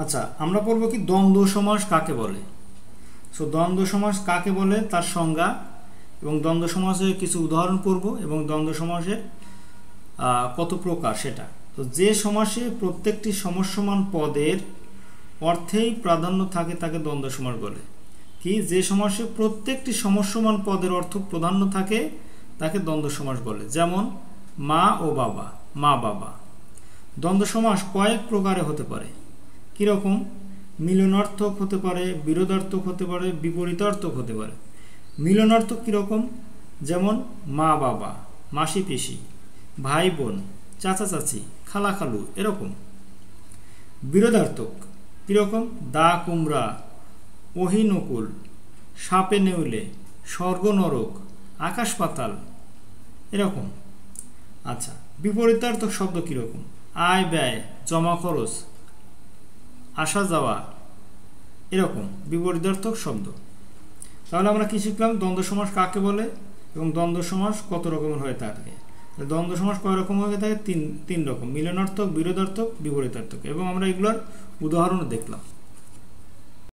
আচ্ছা, আমরা পড়ব কি দ্বন্দ্ব সমাস কাকে বলে। সো দ্বন্দ্ব সমাস কাকে বলে তার সংজ্ঞা এবং দ্বন্দ্ব সমাসের কিছু উদাহরণ পড়ব এবং দ্বন্দ্ব সমাসের কত প্রকার সেটা। তো যে সমাসে প্রত্যেকটি সমসমান পদের অর্থেই প্রাধান্য থাকে তাকে দ্বন্দ্ব সমাস বলে। কি, যে সমাসে প্রত্যেকটি সমসমান পদের অর্থ প্রাধান্য থাকে তাকে দ্বন্দ্ব সমাস বলে। যেমন মা ও বাবা, মা বাবা। দ্বন্দ্ব সমাস কয়েক প্রকারে হতে পারে। কীরকম? মিলনার্থক হতে পারে, বিরোধার্থক হতে পারে, বিপরীতার্থক হতে পারে। মিলনার্থক কীরকম? যেমন মা বাবা, মাসি পিসি, ভাই বোন, চাচা চাচি, খালা খালু, এরকম। বিরোধার্থক কীরকম? দা কুমড়া, অহিনকুল, সাপে নেউলে, স্বর্গ নরক, আকাশ পাতাল, এরকম। আচ্ছা, বিপরীতার্থক শব্দ কীরকম? আয় ব্যয়, জমা খরচ, আসা যাওয়া, এরকম বিপরীতার্থক শব্দ। তাহলে আমরা কি শিখলাম? দ্বন্দ্ব সমাস কাকে বলে এবং দ্বন্দ্ব সমাস কত রকমের হয়ে থাকে। দ্বন্দ্ব সমাস কয় রকম হয়ে থাকে? তিন রকম: মিলনার্থক, বিরোধার্থক, বিপরীতার্থক। এবং আমরা এগুলোর উদাহরণ দেখলাম।